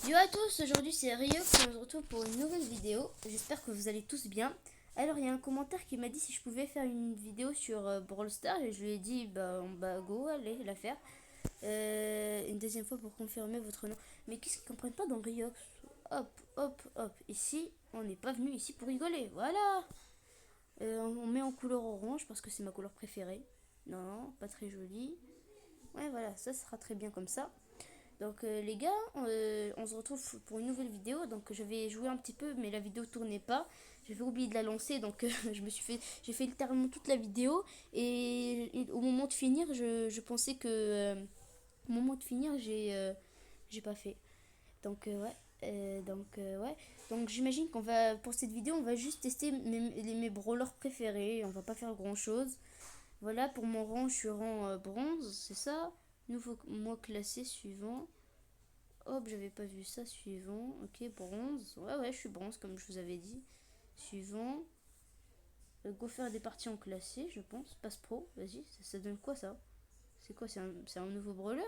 Yo à tous, aujourd'hui c'est Rio qui on se retrouve pour une nouvelle vidéo. J'espère que vous allez tous bien. Alors il y a un commentaire qui m'a dit si je pouvais faire une vidéo sur Brawl Stars et je lui ai dit bah go, allez la faire. Une deuxième fois pour confirmer votre nom. Mais qu'est-ce qu'ils comprennent pas dans Rio? Hop, hop, hop. Ici, on n'est pas venu ici pour rigoler. Voilà. On met en couleur orange parce que c'est ma couleur préférée. Non, pas très jolie. Ouais voilà, ça sera très bien comme ça. Donc les gars, on se retrouve pour une nouvelle vidéo. Donc je vais jouer un petit peu, mais la vidéo tournait pas. J'avais oublié de la lancer, donc j'ai fait littéralement toute la vidéo. Et au moment de finir, je pensais que au moment de finir, j'ai pas fait. Donc ouais. Ouais. Donc j'imagine qu'on va pour cette vidéo, on va juste tester mes brawlers préférés. On va pas faire grand chose. Voilà, pour mon rang, je suis rang bronze, c'est ça. Nouveau mois classé suivant. Hop, j'avais pas vu ça. Suivant. Ok, bronze. Ouais, ouais, je suis bronze, comme je vous avais dit. Suivant. Go faire des parties en classé, je pense. Passe pro, vas-y. Ça donne quoi ça? C'est quoi? C'est un nouveau brawler?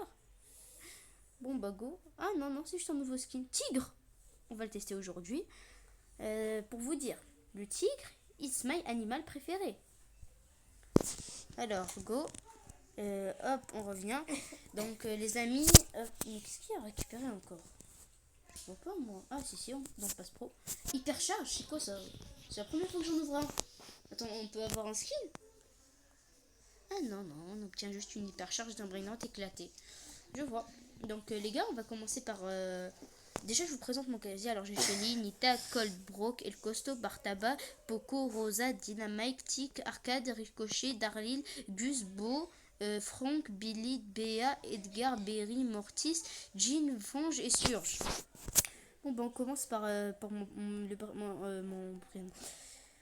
Bon, bah go. Ah non, non, c'est juste un nouveau skin. Tigre! On va le tester aujourd'hui. Pour vous dire, le tigre, it's my animal préféré. Alors, go. Hop, on revient. Donc, les amis. Qu'est-ce qu'il y a récupéré encore? Je vois pas moi. Ah, si, si, dans le passe pro. Hyper charge, c'est quoi ça? C'est la première fois que j'en ouvre un. Attends, on peut avoir un skin? Ah non, non, on obtient juste une hyper charge d'un Brainrot éclaté. Je vois. Donc, les gars, on va commencer par. Déjà, je vous présente mon casier. Alors, j'ai Shelly, Nita, Cold, Brock, El Costo, Bartaba, Poco, Rosa, Dynamite, Tic, Arcade, Ricochet, Darlil, Gus, Beau, Frank, Billy, Béa, Edgar, Berry, Mortis, Jean, Fange et Surge. Bon, ben on commence par mon prénom.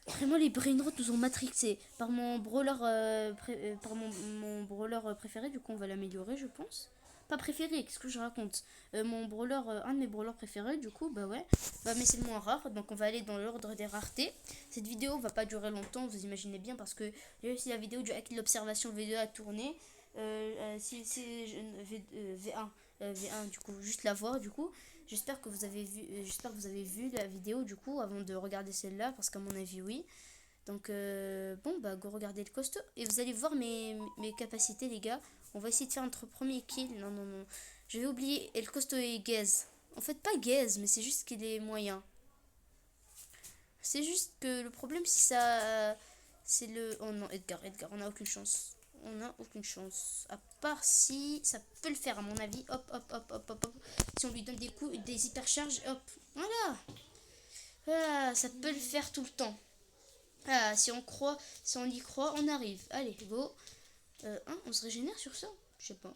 Vraiment, les brainrots nous ont matrixé. Par mon brawler, mon brawler préféré, du coup, on va l'améliorer, je pense. Pas préféré, qu'est-ce que je raconte? Mon brawler, un de mes brawlers préférés, du coup, bah ouais. Bah, mais c'est le moins rare, donc on va aller dans l'ordre des raretés. Cette vidéo va pas durer longtemps, vous imaginez bien, parce que si la vidéo du hack de l'observation V2 a tourné, si c'est V1, V1, du coup, juste la voir, du coup. J'espère que vous avez vu la vidéo du coup avant de regarder celle-là parce qu'à mon avis oui. Donc bon bah go regarder le costaud et vous allez voir mes capacités les gars. On va essayer de faire notre premier kill. Non non non. Je vais oublier et le costaud est gaze. En fait pas gaze mais c'est juste qu'il est moyen. C'est juste que le problème si ça c'est le oh non Edgar on a aucune chance. On a aucune chance. À part si ça peut le faire à mon avis. Hop hop hop hop hop hop. Si on lui donne des coups, des hypercharges, hop. Voilà. Ah, ça peut le faire tout le temps. Ah, si on y croit, on arrive. Allez, go. On se régénère sur ça? Je sais pas.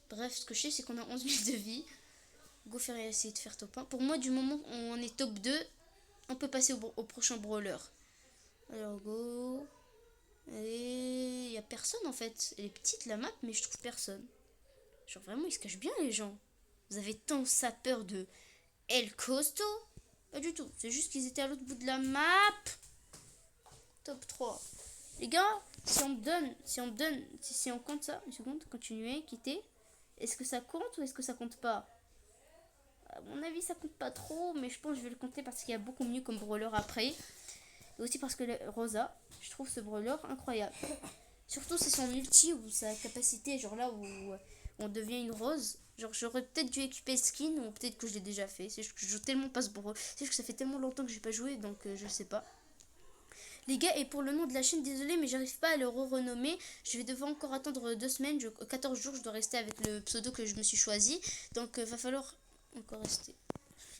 Bref, ce que je sais, c'est qu'on a 11 000 de vie. Go faire essayer de faire top 1. Pour moi, du moment où on est top 2, on peut passer au prochain brawler. Alors, go. Et il y a personne en fait. Elle est petite la map, mais je trouve personne. Genre vraiment, ils se cachent bien les gens. Vous avez tant ça peur de El Costo? Pas du tout. C'est juste qu'ils étaient à l'autre bout de la map. Top 3. Les gars, si on compte ça, une seconde, continuer, quitter. Est-ce que ça compte ou est-ce que ça compte pas? À mon avis, ça compte pas trop, mais je pense que je vais le compter parce qu'il y a beaucoup mieux comme brawler après. Et aussi parce que Rosa, je trouve ce brawler incroyable. Surtout c'est son ulti ou sa capacité, genre là où on devient une rose. Genre j'aurais peut-être dû équiper le skin ou peut-être que je l'ai déjà fait. C'est juste que je joue tellement pas ce brawler. C'est juste que ça fait tellement longtemps que j'ai pas joué donc je sais pas. Les gars, et pour le nom de la chaîne, désolé, mais j'arrive pas à le renommer. Je vais devoir encore attendre 2 semaines, 14 jours, je dois rester avec le pseudo que je me suis choisi. Donc, va falloir encore rester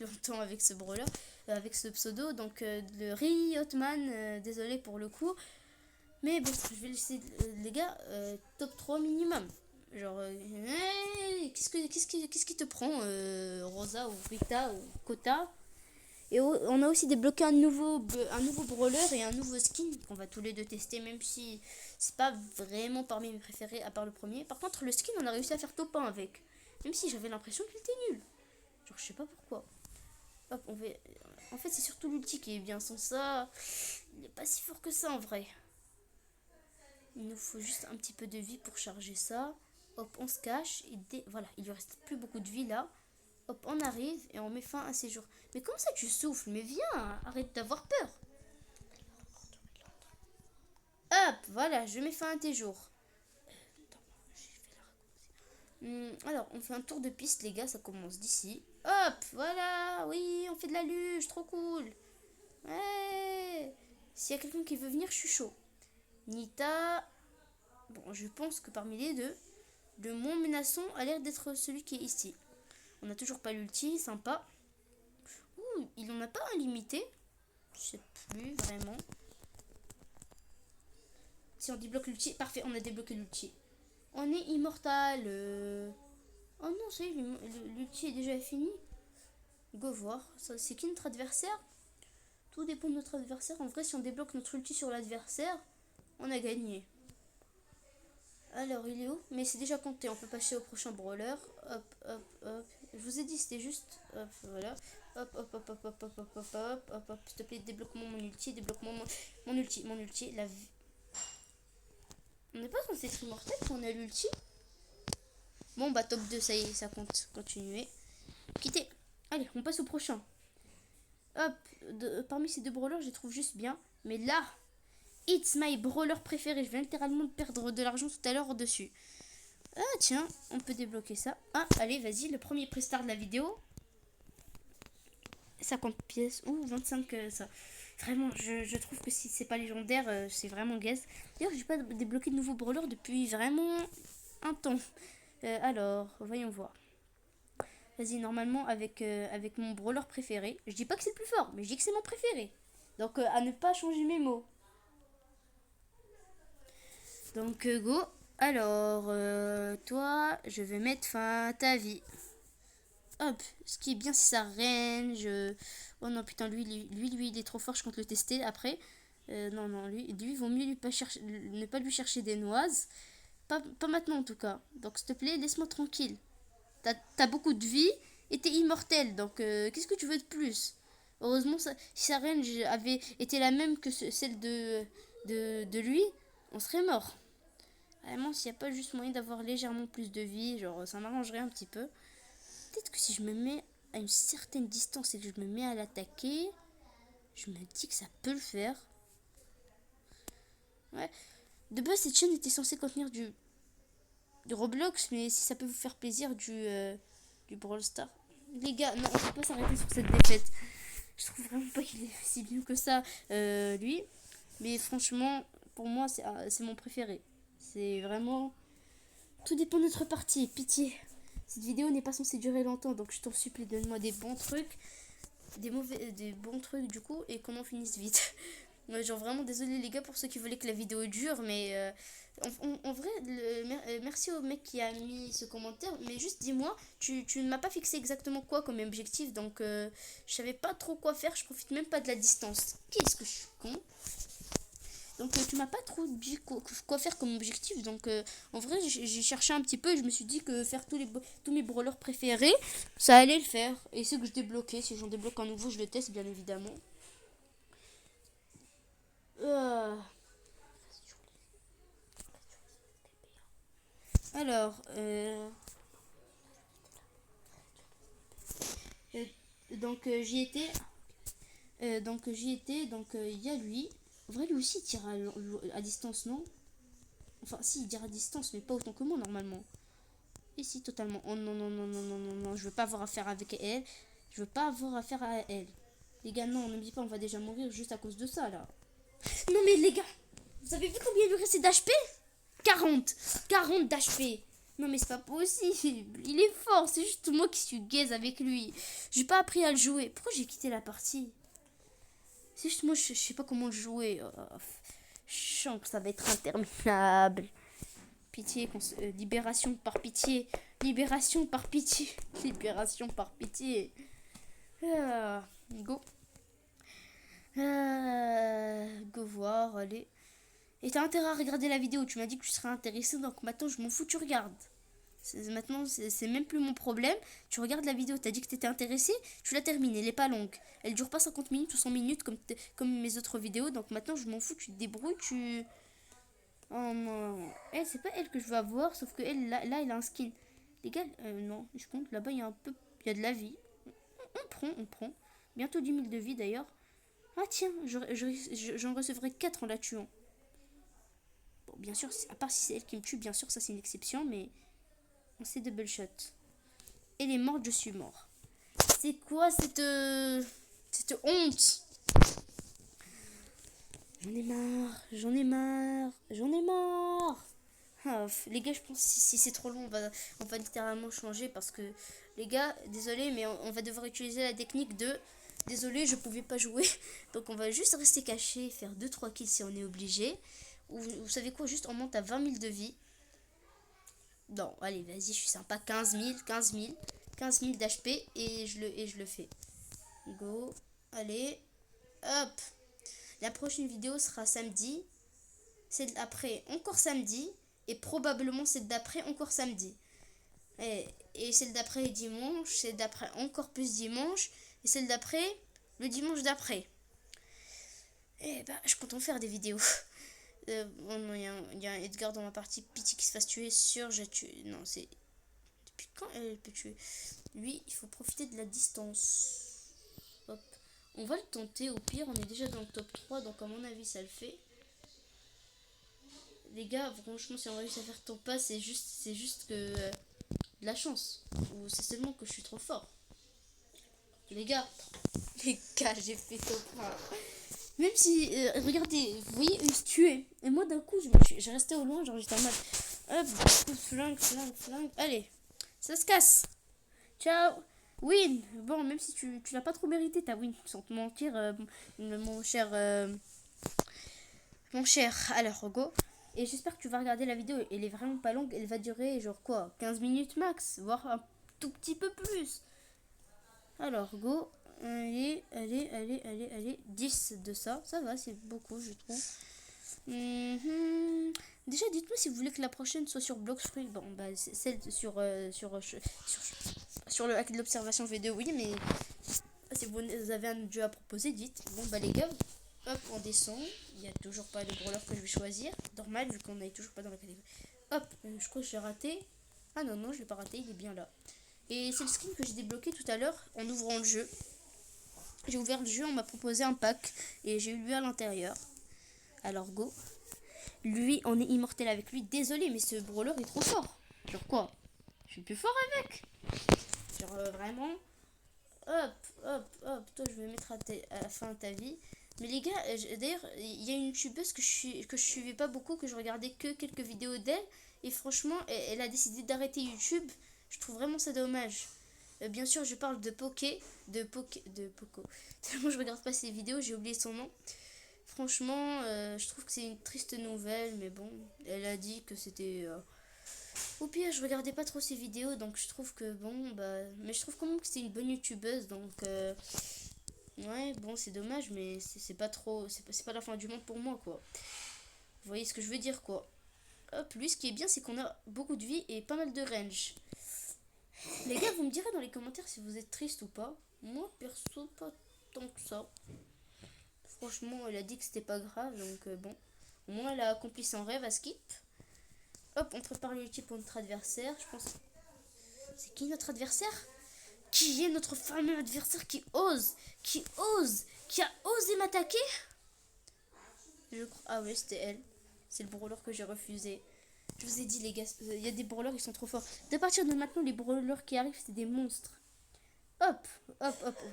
longtemps avec ce brawler, avec ce pseudo. Donc, le Riotman, désolé pour le coup. Mais bon, je vais laisser, les gars, top 3 minimum. Genre, hey, qu'est-ce qui te prend, Rosa ou Rita ou Kota? Et on a aussi débloqué un nouveau brawler et un nouveau skin qu'on va tous les deux tester, même si c'est pas vraiment parmi mes préférés à part le premier. Par contre, le skin, on a réussi à faire top 1 avec. Même si j'avais l'impression qu'il était nul. Genre, je sais pas pourquoi. Hop, en fait, c'est surtout l'ulti qui est bien. Sans ça, il est pas si fort que ça en vrai. Il nous faut juste un petit peu de vie pour charger ça. Hop, on se cache. Voilà, il lui reste plus beaucoup de vie là. Hop, on arrive et on met fin à ces jours. Mais comment ça tu souffles? Mais viens, arrête d'avoir peur. Hop, voilà, je mets fin à tes jours. Alors, on fait un tour de piste, les gars, ça commence d'ici. Hop, voilà, oui, on fait de la luge, trop cool. Ouais. S'il y a quelqu'un qui veut venir, je suis chaud. Nita. Bon, je pense que parmi les deux, le moins menaçant a l'air d'être celui qui est ici. On n'a toujours pas l'ulti, sympa. Ouh, il en a pas un limité. Je sais plus vraiment. Si on débloque l'ulti, parfait, on a débloqué l'ulti. On est immortal. Oh non, ça y est, l'ulti est déjà fini. Go voir. C'est qui notre adversaire? Tout dépend de notre adversaire. En vrai, si on débloque notre ulti sur l'adversaire, on a gagné. Alors, il est où? Mais c'est déjà compté, on peut passer au prochain brawler. Hop, hop, hop. Je vous ai dit, c'était juste. Hop, voilà. Hop, hop, hop, hop, hop, hop, hop, hop, hop, hop, hop. S'il te plaît, débloque-moi mon ulti, débloque-moi mon ulti, mon ulti. La vie. On n'est pas censé être immortel quand on a l'ulti. Bon, bah, top 2, ça y est, ça compte. Continuez. Quittez. Allez, on passe au prochain. Hop, parmi ces deux brawlers, je les trouve juste bien. Mais là, it's my brawler préféré. Je viens littéralement de perdre de l'argent tout à l'heure au-dessus. Ah tiens, on peut débloquer ça. Ah, allez, vas-y, le premier prestar de la vidéo. 50 pièces. Ouh, 25 ça. Vraiment, je trouve que si c'est pas légendaire, c'est vraiment gaze. D'ailleurs, j'ai pas débloqué de nouveaux brawlers depuis vraiment un temps. Alors, voyons voir. Vas-y, normalement, avec mon brawler préféré. Je dis pas que c'est le plus fort, mais je dis que c'est mon préféré. Donc, à ne pas changer mes mots. Donc, go. Alors, toi, je vais mettre fin à ta vie. Hop, ce qui est bien, c'est sa range. Oh non, putain, lui, il est trop fort, je compte le tester après. Non, non, lui, vaut mieux ne pas lui chercher des noises. Pas maintenant, en tout cas. Donc, s'il te plaît, laisse-moi tranquille. T'as beaucoup de vie et t'es immortel, donc qu'est-ce que tu veux de plus? Heureusement, si sa range avait été la même que celle de lui, on serait mort. Vraiment, s'il n'y a pas juste moyen d'avoir légèrement plus de vie, genre ça m'arrangerait un petit peu. Peut-être que si je me mets à une certaine distance et que je me mets à l'attaquer, je me dis que ça peut le faire. Ouais. De base, cette chaîne était censée contenir du Roblox, mais si ça peut vous faire plaisir, du Brawl Stars. Les gars, non, on peut pas s'arrêter sur cette défaite. Je trouve vraiment pas qu'il est si bien que ça, lui. Mais franchement, pour moi, c'est mon préféré. C'est vraiment... Tout dépend de notre partie, pitié. Cette vidéo n'est pas censée durer longtemps, donc je t'en supplie, donne-moi des bons trucs. Des bons trucs du coup, et qu'on en finisse vite. Genre vraiment désolé les gars pour ceux qui voulaient que la vidéo dure, mais en vrai, merci au mec qui a mis ce commentaire, mais juste dis-moi, tu ne m'as pas fixé exactement quoi comme objectif, donc je savais pas trop quoi faire, je profite même pas de la distance. Qu'est-ce que je suis con. Donc tu m'as pas trop dit quoi faire comme objectif, donc en vrai j'ai cherché un petit peu et je me suis dit que faire tous mes brawlers préférés, ça allait le faire. Et ceux que je débloquais, si j'en débloque un nouveau, je le teste bien évidemment. Alors, donc j'y étais. Donc il y a lui. En vrai, lui aussi il tire à distance, non? Enfin, si, il tire à distance, mais pas autant que moi normalement. Et si, totalement. Oh non, non, non, non, non, non, non, je veux pas avoir affaire avec elle. Je veux pas avoir affaire à elle. Les gars, non, ne me dis pas, on va déjà mourir juste à cause de ça là. Non, mais les gars, vous avez vu combien il lui restait d'HP? 40 d'HP. Non mais c'est pas possible. Il est fort, c'est juste moi qui suis gaze avec lui. J'ai pas appris à le jouer. Pourquoi j'ai quitté la partie? C'est juste moi, je sais pas comment le jouer. Je sens que ça va être interminable. Pitié, libération par pitié. Libération par pitié. Libération par pitié. Go. Go voir, allez. Et t'as intérêt à regarder la vidéo. Tu m'as dit que tu serais intéressé, donc maintenant je m'en fous, tu regardes. Maintenant, c'est même plus mon problème. Tu regardes la vidéo, t'as dit que t'étais intéressé, tu la termines, elle est pas longue. Elle dure pas 50 minutes ou 100 minutes comme mes autres vidéos, donc maintenant je m'en fous, tu te débrouilles, tu... Oh non, c'est pas elle que je veux avoir, sauf que elle, là elle a un skin. Les gars, non, je compte, là-bas il y a un peu Il y a de la vie. On prend. Bientôt 10 000 de vie d'ailleurs. Ah tiens, j'en recevrai 4 en la tuant. Bon, bien sûr, à part si c'est elle qui me tue, bien sûr, ça c'est une exception, mais on sait double shot. Elle est morte, je suis mort. C'est quoi cette honte? J'en ai marre. Ah, les gars, je pense que si c'est trop long, on va littéralement changer parce que, les gars, désolé, mais on va devoir utiliser la technique de désolé, je pouvais pas jouer. Donc, on va juste rester caché, faire 2-3 kills si on est obligé. Ou vous savez quoi, juste on monte à 20 000 de vie. Non, allez, vas-y, je suis sympa. 15 000 d'HP et je le fais. Go, allez, hop. La prochaine vidéo sera samedi. Celle d'après, encore samedi. Et probablement celle d'après, encore samedi. Et celle d'après, dimanche. Celle d'après, encore plus dimanche. Et celle d'après, le dimanche d'après. Et bah, je compte en faire des vidéos. Oh non, il y a un Edgar dans ma partie. Pitié qu'il se fasse tuer. Sûr, j'ai tué. Non, c'est. Depuis quand elle peut tuer? Lui, il faut profiter de la distance. Hop. On va le tenter. Au pire, on est déjà dans le top 3. Donc, à mon avis, ça le fait. Les gars, franchement, si on réussit à faire top pas, c'est juste que de la chance. Ou c'est seulement que je suis trop fort. Les gars, j'ai fait top 1. Même si, regardez, vous voyez, il se tuait. Et moi, d'un coup, j'ai resté au loin, genre j'étais en mode, hop, flingue. Allez, ça se casse. Ciao. Win. Bon, même si tu l'as pas trop mérité, ta win, sans te mentir, mon cher. Alors, go. Et j'espère que tu vas regarder la vidéo. Elle est vraiment pas longue. Elle va durer genre quoi, 15 minutes max, voire un tout petit peu plus. Alors, go. Allez. 10 de ça. Ça va, c'est beaucoup, je trouve. Déjà, dites-moi si vous voulez que la prochaine soit sur Bloxfruit. Bon, bah, c'est celle sur le hack de l'observation V2, oui, mais si vous avez un jeu à proposer, dites. Bon, bah, les gars, hop, on descend. Il n'y a toujours pas le brawler que je vais choisir. Normal, vu qu'on n'est toujours pas dans la catégorie. Hop, je crois que je l'ai raté. Ah non, je l'ai pas raté, il est bien là. Et c'est le skin que j'ai débloqué tout à l'heure en ouvrant le jeu. J'ai ouvert le jeu, on m'a proposé un pack et j'ai eu lui à l'intérieur. Alors go. Lui, on est immortel avec lui. Désolé, mais ce brawler est trop fort. Genre quoi? Je suis plus fort avec. Genre vraiment. Hop. Toi, je vais mettre à la fin de ta vie. Mais les gars, d'ailleurs, il y a une youtubeuse que je suivais pas beaucoup, que je regardais que quelques vidéos d'elle. Et franchement, elle a décidé d'arrêter YouTube. Je trouve vraiment ça dommage. Bien sûr, je parle de Poco. Tellement je regarde pas ses vidéos, j'ai oublié son nom. Franchement, je trouve que c'est une triste nouvelle, mais bon, elle a dit que c'était... Au pire, je regardais pas trop ses vidéos, donc je trouve que bon, bah... Mais je trouve quand même que c'est une bonne youtubeuse, donc... Ouais, bon, c'est dommage, mais c'est pas trop... C'est pas la fin du monde pour moi, quoi. Vous voyez ce que je veux dire, quoi. Hop, lui, ce qui est bien, c'est qu'on a beaucoup de vie et pas mal de range. Les gars, vous me direz dans les commentaires si vous êtes triste ou pas. Moi, perso, pas tant que ça. Franchement, elle a dit que c'était pas grave, donc bon. Au moins, elle a accompli son rêve à skip. Hop, on prépare l'ulti pour notre adversaire. Je pense... C'est qui notre adversaire? Qui est notre fameux adversaire qui a osé m'attaquer? Ah ouais, c'était elle. C'est le brawler que j'ai refusé. Je vous ai dit, les gars, il y a des brawlers qui sont trop forts. De partir de maintenant, les brawlers qui arrivent, c'est des monstres. Hop,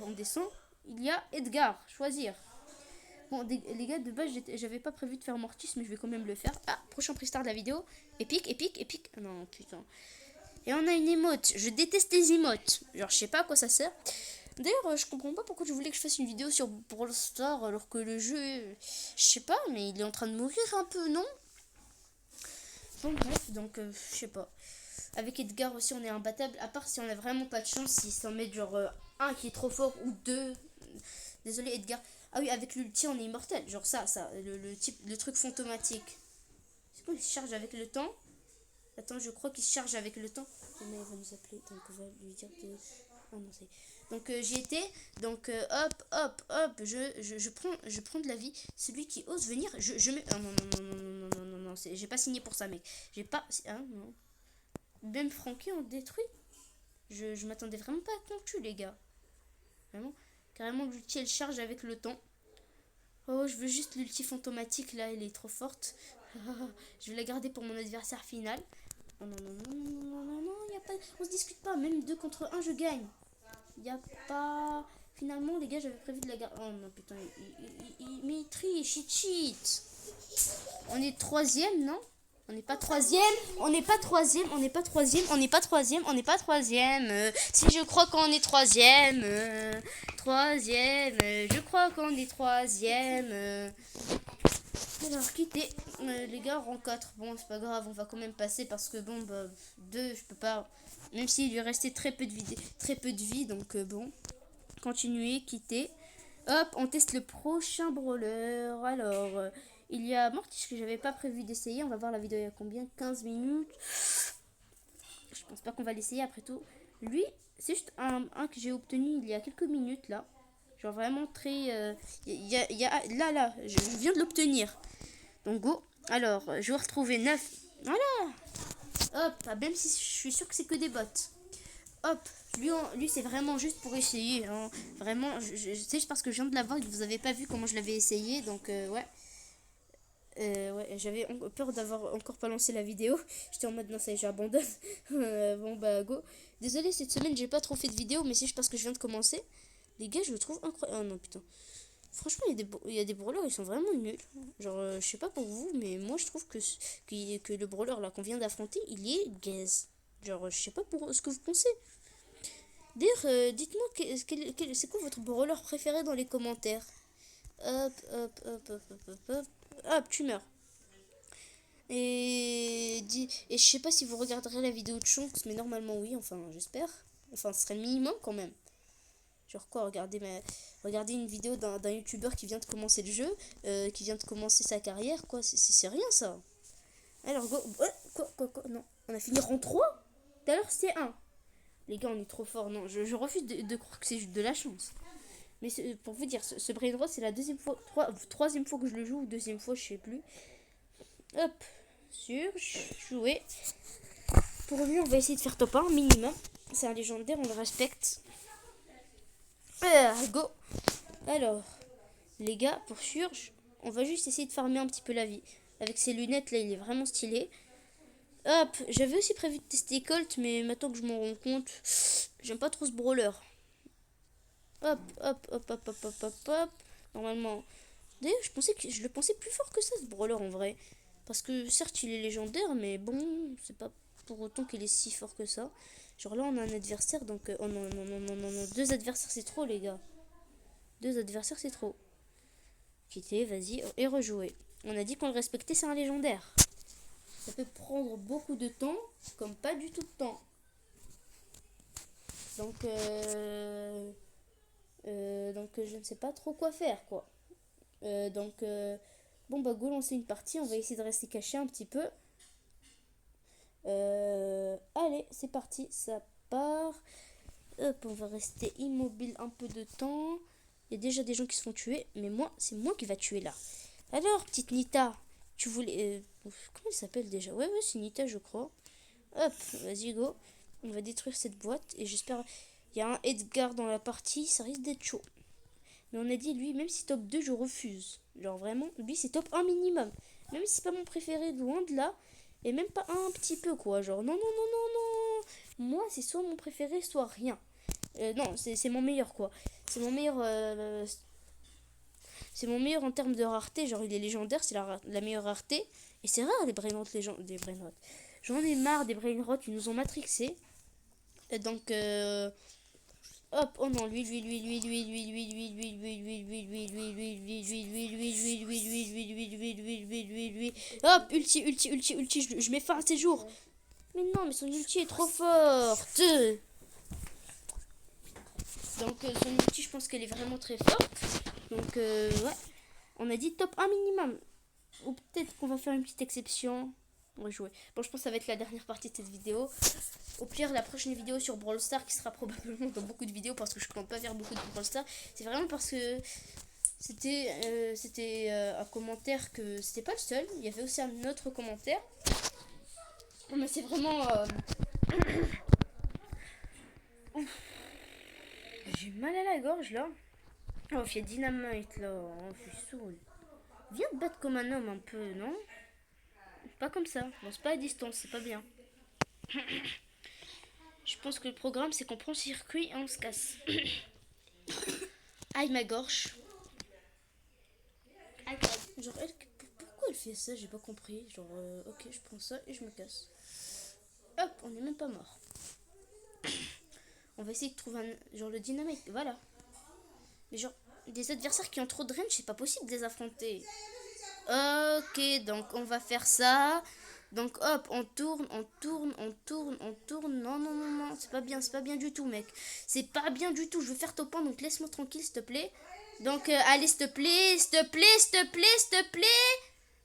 on descend. Il y a Edgar, choisir. Bon, les gars, de base, j'avais pas prévu de faire Mortis, mais je vais quand même le faire. Ah, prochain prix-star de la vidéo. Épique. Non, putain. Et on a une emote. Je déteste les emotes. Genre, je sais pas à quoi ça sert. D'ailleurs, je comprends pas pourquoi je voulais que je fasse une vidéo sur Brawl Stars alors que le jeu, je sais pas, mais il est en train de mourir un peu, non? Bon, bref, donc, je sais pas. Avec Edgar aussi, on est imbattable. À part si on a vraiment pas de chance, s'il s'en met genre un qui est trop fort ou deux. Désolé, Edgar. Ah oui, avec l'ulti, on est immortel. Genre ça, le truc fantomatique. C'est quoi, il se charge avec le temps? Attends, je crois qu'il se charge avec le temps. Il va nous appeler, donc on va lui dire de... Ah non, c'est... Donc j'y étais, donc hop, je prends de la vie. Celui qui ose venir, je mets... Oh, non, j'ai pas signé pour ça, mec. J'ai pas... Hein, non. Même Francky, on détruit. Je m'attendais vraiment pas à qu'on tue, les gars. Vraiment. Carrément, l'ulti, elle charge avec le temps. Oh, je veux juste l'ulti fantomatique, là, elle est trop forte. Je vais la garder pour mon adversaire final. Oh non, non, non, non, non, non, non, y a pas... On se discute pas, même 2 contre 1, je gagne. Y a pas... Finalement, les gars, j'avais prévu de la garder. Oh non, putain, mais il triche, il cheat. On est 3ème, non? On n'est pas 3ème, on n'est pas 3ème, on n'est pas 3ème, on n'est pas 3ème, on n'est pas 3ème. Si je crois qu'on est 3ème, 3ème, je crois qu'on est 3ème. Alors, quitter. Les gars, rang 4. Bon, c'est pas grave, on va quand même passer parce que bon, bah, 2, je peux pas. Même s'il lui restait très peu de vie, donc bon. Continuer, quitter. Hop, on teste le prochain brawler. Alors, il y a Mortis que j'avais pas prévu d'essayer. On va voir la vidéo il y a combien? 15 minutes. Je pense pas qu'on va l'essayer après tout. Lui, c'est juste un que j'ai obtenu il y a quelques minutes là. Genre vraiment très... là, je viens de l'obtenir. Donc go. Alors, je vais retrouver 9. Voilà. Hop, même si je suis sûr que c'est que des bots. Hop, lui c'est vraiment juste pour essayer. Hein. Vraiment, c'est juste parce que je viens de l'avoir que vous avez pas vu comment je l'avais essayé. Donc ouais. Ouais, j'avais peur d'avoir encore pas lancé la vidéo. J'étais en mode non, ça y est, j'abandonne. Bon bah go. Désolé, cette semaine j'ai pas trop fait de vidéo, mais c'est juste parce que je viens de commencer. Les gars, je le trouve incroyable. Oh non, putain. Franchement, il y a des brawlers, ils sont vraiment nuls. Genre, je sais pas pour vous, mais moi je trouve que le brawler là qu'on vient d'affronter, il est gaze. Genre, je sais pas pour ce que vous pensez. D'ailleurs, dites-moi, c'est quoi votre brawler préféré dans les commentaires? Hop, hop, hop, hop, hop, hop, hop. Hop, tu meurs. Et je sais pas si vous regarderez la vidéo de Chonks, mais normalement oui, enfin j'espère. Enfin, ce serait le minimum quand même. Genre quoi, regardez une vidéo d'un youtubeur qui vient de commencer le jeu, qui vient de commencer sa carrière, quoi, c'est rien ça. Alors go, quoi, non, on a fini rang 3. Tout à l'heure c'était 1. Les gars, on est trop fort, non, je refuse de croire que c'est juste de la chance. Mais pour vous dire, ce Brain Rot, c'est la troisième fois que je le joue, ou deuxième fois, je sais plus. Hop, jouer. Pour lui, on va essayer de faire top 1 minimum. C'est un légendaire, on le respecte. Go. Alors, les gars, pour Surge, on va juste essayer de farmer un petit peu la vie. Avec ses lunettes, là, il est vraiment stylé. Hop, j'avais aussi prévu de tester Colt, mais maintenant que je m'en rends compte, j'aime pas trop ce brawler. Hop, hop, hop, hop, hop, hop, hop, hop. Normalement, d'ailleurs, je le pensais plus fort que ça, ce brawler, en vrai. Parce que, certes, il est légendaire, mais bon, c'est pas pour autant qu'il est si fort que ça. Genre là, on a un adversaire, donc... oh non, non, non, non, non, non. 2 adversaires, c'est trop, les gars. 2 adversaires, c'est trop. Quitter, vas-y, et rejouer. On a dit qu'on le respectait, c'est un légendaire. Ça peut prendre beaucoup de temps, comme pas du tout de temps. Donc, je ne sais pas trop quoi faire, quoi. Bon, bah, go lancer une partie. On va essayer de rester caché un petit peu. Allez, c'est parti, ça part. Hop, on va rester immobile un peu de temps. Il y a déjà des gens qui se font tuer, mais moi, c'est moi qui va tuer là. Alors, petite Nita, tu voulais... comment elle s'appelle déjà? Ouais, c'est Nita, je crois. Hop, vas-y, go. On va détruire cette boîte et j'espère... Il y a un Edgar dans la partie, ça risque d'être chaud. Mais on a dit, lui, même si top 2, je refuse. Genre, vraiment, lui, c'est top 1 minimum. Même si c'est pas mon préféré, loin de là. Et même pas un petit peu, quoi. Genre, non, non, non, non, non. Moi, c'est soit mon préféré, soit rien. Non, c'est mon meilleur, quoi. C'est mon meilleur... c'est mon meilleur en termes de rareté. Genre, il est légendaire, c'est la meilleure rareté. Et c'est rare, les brainrots. J'en ai marre des brainrots, ils nous ont matrixés. Donc, hop, oh non, lui, hop, ulti, je mets fin à ses jours. Mais non, mais son ulti est trop forte. Donc, son ulti, je pense qu'elle est vraiment très forte. Donc, ouais, on a dit top 1 minimum. Ou peut-être qu'on va faire une petite exception. On va jouer. Bon, je pense que ça va être la dernière partie de cette vidéo. Au pire, la prochaine vidéo sur Brawl Stars, qui sera probablement dans beaucoup de vidéos parce que je compte pas faire beaucoup de Brawl Stars, c'est vraiment parce que c'était un commentaire que c'était pas le seul. Il y avait aussi un autre commentaire. Mais c'est vraiment mal à la gorge là. Oh, il y a Dynamite là. Oh, je suis saoule. Viens te battre comme un homme un peu, non? Pas comme ça. Bon, c'est pas à distance, c'est pas bien. Je pense que le programme, c'est qu'on prend le circuit et on se casse. Aïe, ma gorge. Genre, pourquoi elle fait ça? J'ai pas compris. Genre, ok, je prends ça et je me casse. Hop, on est même pas mort. On va essayer de trouver un. Genre, le dynamite, voilà. Mais genre, des adversaires qui ont trop de range, c'est pas possible de les affronter. Ok, donc on va faire ça. Donc hop, on tourne, on tourne, on tourne, on tourne. Non, non, non, non, c'est pas bien du tout, mec. C'est pas bien du tout. Je veux faire top 1, donc laisse-moi tranquille, s'il te plaît. Donc, allez, s'il te plaît, s'il te plaît, s'il te plaît, s'il te plaît.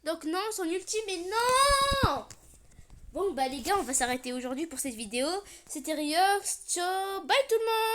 Donc non, son ultime, mais non. Bon, bah les gars, on va s'arrêter aujourd'hui pour cette vidéo. C'était Riox. Ciao, bye tout le monde.